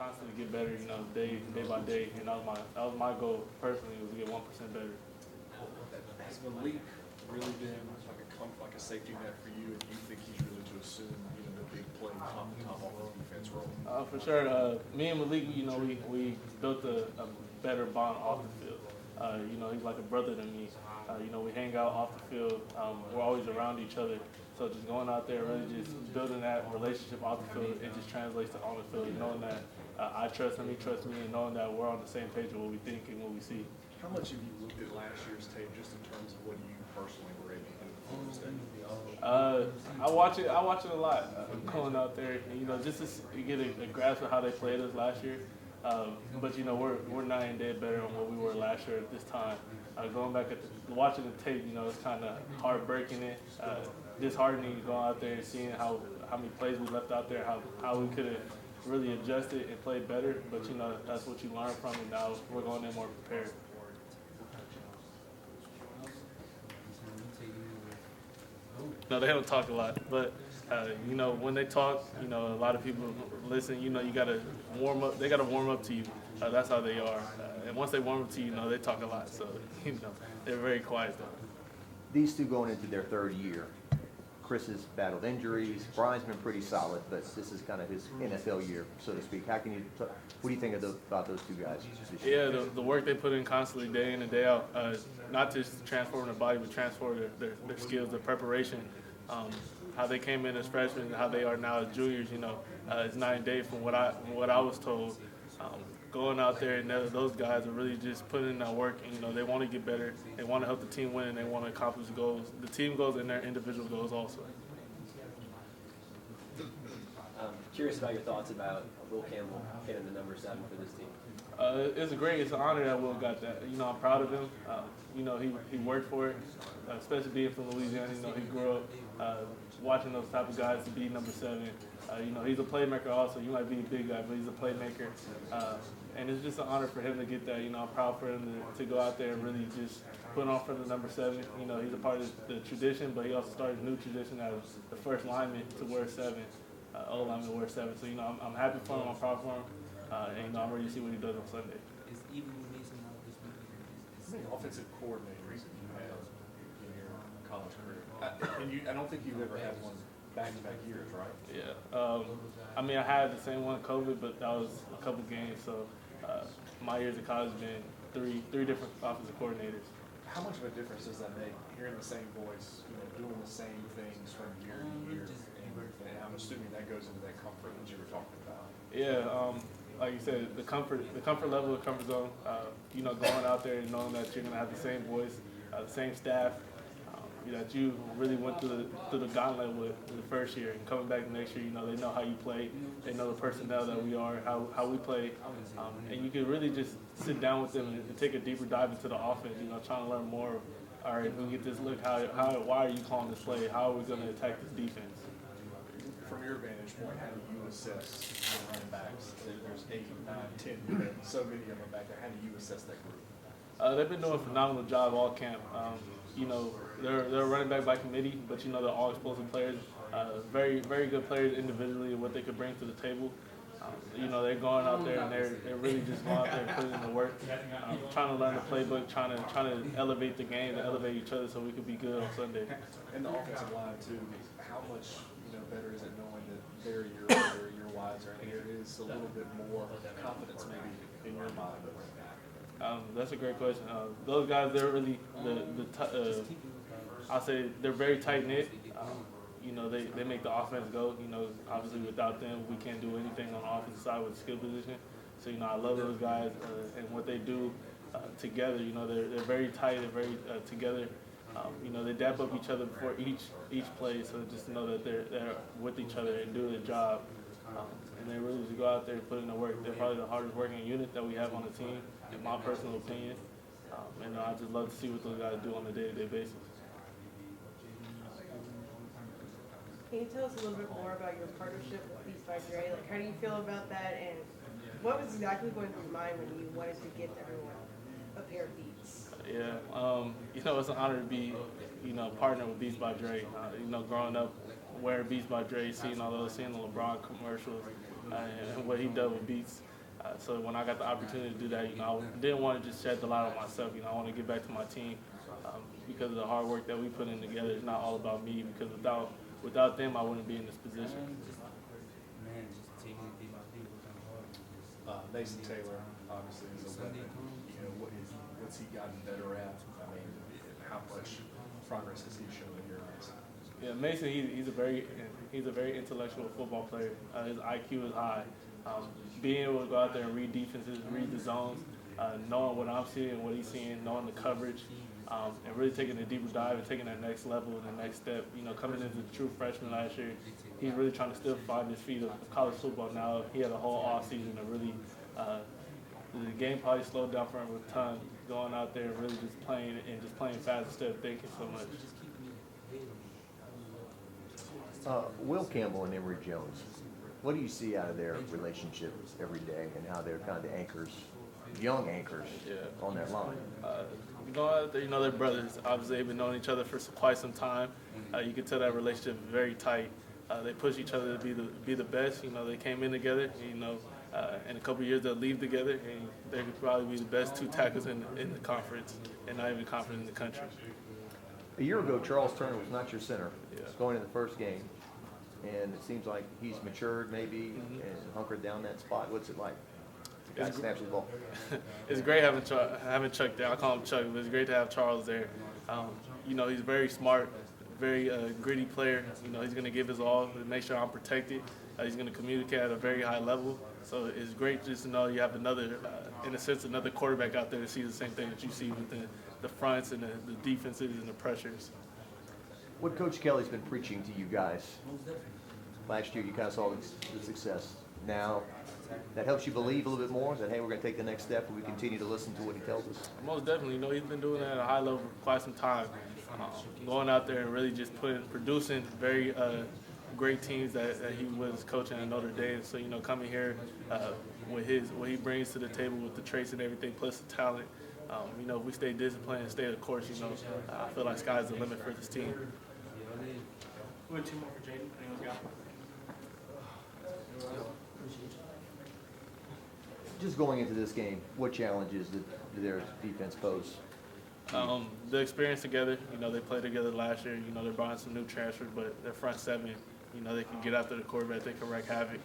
constantly get better, day by day. And that was my goal personally, was to get 1% better. Has Malik really been like a safety net for you, and you think he's really to assume the big play top off the defense role? For sure. Me and Malik, we built a better bond off the field. He's like a brother to me. We hang out off the field. We're always around each other. So just going out there, really just building that relationship off the field, it just translates to on the field. Knowing that I trust him, he trusts me, and knowing that we're on the same page of what we think and what we see. How much have you looked at last year's tape, just in terms of what you personally were able to do with Florida State? I watch it a lot. Going out there, just to get a grasp of how they played us last year. But we're night and day better than what we were last year at this time. Going back watching the tape, it's kind of heartbreaking. Disheartening going out there and seeing how many plays we left out there, how we could have really adjusted and played better. But that's what you learn from it. Now we're going in more prepared. No, they don't talk a lot, but when they talk, a lot of people listen. You gotta warm up. They gotta warm up to you. That's how they are. And once they warm up to you, they talk a lot. So they're very quiet though. These two going into their third year. Chris has battled injuries. Brian's been pretty solid, but this is kind of his NFL year, so to speak. What do you think about those two guys this year? Yeah, the work they put in constantly, day in and day out, not just transforming their body, but transforming their skills, their preparation. How they came in as freshmen and how they are now as juniors, it's night and day from what I was told. Going out there, and those guys are really just putting in that work, and they want to get better. They want to help the team win, and they want to accomplish goals, the team goals and their individual goals also. Curious about your thoughts about Will Campbell getting the number 7 for this team. It's an honor that Will got that. I'm proud of him. He worked for it, especially being from Louisiana. He grew up watching those type of guys to be number 7. He's a playmaker also. You might be a big guy, but he's a playmaker. And it's just an honor for him to get that. I'm proud for him to go out there and really just put on for the number 7. He's a part of the tradition, but he also started a new tradition as the first lineman to wear 7, O-lineman to wear 7. So, I'm happy for him. I'm proud for him. And I'm ready to see what he does on Sunday. How many offensive coordinators have you had in your college career? I don't think you've ever had one back-to-back years, right? Yeah. I had the same one, COVID, but that was a couple games. So my years of college have been three different offensive coordinators. How much of a difference does that make, hearing the same voice, doing the same things from year to year? And I'm assuming that goes into that comfort that you were talking about. Yeah, like you said, the comfort level, the comfort zone. Going out there and knowing that you're gonna have the same voice, the same staff, that you really went through the gauntlet with the first year, and coming back next year, they know how you play, they know the personnel that we are, how we play, and you can really just sit down with them and take a deeper dive into the offense. Trying to learn more. All right, if we get this look, why are you calling this play? How are we going to attack this defense? From your vantage point, how do you assess the running backs? There's 8, 9, 10, so many of them back there. How do you assess that group? They've been doing a phenomenal job all camp. They're running back by committee, but they're all explosive players. Very, very good players individually and what they could bring to the table. They're going out there and they're really just going out there and putting in the work, trying to learn the playbook, trying to elevate the game, to elevate each other so we could be good on Sunday. And the offensive line too. How much better is it knowing that they're a year older, a year wiser, and there is a little bit more confidence maybe in your mind? That's a great question. Those guys, they're really I'll say they're very tight knit. They make the offense go. Obviously without them, we can't do anything on the offensive side with the skill position. So I love those guys and what they do together. They're very tight. They're very together. They dap up each other before each play. So just to know that they're with each other and do their job. And they really just go out there and put in the work. They're probably the hardest working unit that we have on the team, in my personal opinion. And I just love to see what those guys do on a day-to-day basis. Can you tell us a little bit more about your partnership with Beats by Dre? How do you feel about that, and what was exactly going through your mind when you wanted to get everyone a pair of Beats? Yeah, it's an honor to be, partner with Beats by Dre. Growing up, wearing Beats by Dre, seeing the LeBron commercials, and what he did with Beats. So when I got the opportunity to do that, I didn't want to just shed the light on myself. I want to get back to my team because of the hard work that we put in together. It's not all about me because without them, I wouldn't be in this position. Mason Taylor obviously is a weapon. What's he gotten better at? I mean, how much progress has he shown in your eyes? Yeah, Mason, he's a very intellectual football player. His IQ is high. Being able to go out there and read defenses, read the zones, knowing what I'm seeing, what he's seeing, knowing the coverage, and really taking a deeper dive and taking that next level and the next step. Coming into the true freshman last year, he's really trying to still find his feet of college football now. He had a whole off season to really. The game probably slowed down for him a ton, going out there and really just playing fast instead of thinking so much. Will Campbell and Emory Jones, what do you see out of their relationship every day and how they're kind of the anchors, young anchors on that line? Going out there, they're brothers. Obviously, they've been knowing each other for quite some time. You can tell that relationship is very tight. They push each other to be the best. They came in together. In a couple of years, they'll leave together, and they could probably be the best two tackles in the conference, and not even conference in the country. A year ago, Charles Turner was not your center going in the first game, and it seems like he's matured maybe and hunkered down that spot. What's it like? The guy snaps the ball. It's great having Chuck there. I call him Chuck, but it's great to have Charles there. He's very smart, very gritty player. He's going to give his all to make sure I'm protected. He's going to communicate at a very high level. So it's great just to know you have another, in a sense, another quarterback out there to see the same thing that you see with the fronts and the defenses and the pressures. What Coach Kelly's been preaching to you guys? Last year you kind of saw the success. Now that helps you believe a little bit more that, hey, we're going to take the next step and we continue to listen to what he tells us? Most definitely. He's been doing that at a high level for quite some time. Going out there and really just producing very great teams that he was coaching at Notre Dame. So, coming here with what he brings to the table with the traits and everything, plus the talent, if we stay disciplined and stay the course, I feel like sky's the limit for this team. We have two more for Jayden. Anyone's got Just going into this game, what challenges did their defense pose? The experience together, they played together last year. They're buying some new transfers, but their front seven, they can get after the quarterback, they can wreak havoc.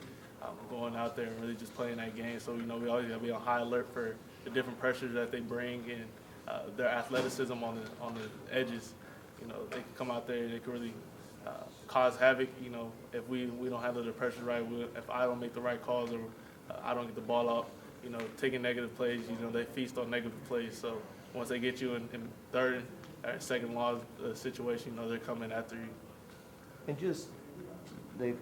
Going out there and really just playing that game. So, we always got to be on high alert for the different pressures that they bring and their athleticism on the edges. They can come out there and they can really cause havoc, if we don't handle the pressure right, if I don't make the right calls or I don't get the ball out, taking negative plays, they feast on negative plays. So once they get you in third or second law situation, they're coming after you. And just, they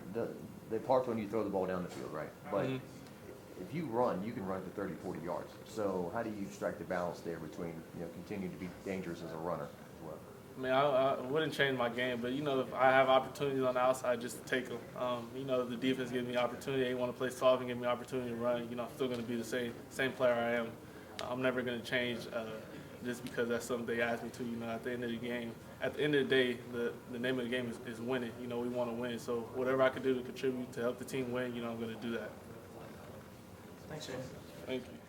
parked when you throw the ball down the field, right? But if you run, you can run for 30, 40 yards. So how do you strike the balance there between, continuing to be dangerous as a runner as well? I mean, I wouldn't change my game, but, if I have opportunities on the outside, just to take them. The defense gives me opportunity. They want to play soft and give me opportunity to run. I'm still going to be the same player I am. I'm never going to change just because that's something they ask me to. At the end of the game, at the end of the day, the name of the game is winning. We want to win. So whatever I can do to contribute to help the team win, I'm going to do that. Thanks, Jayden. Thank you.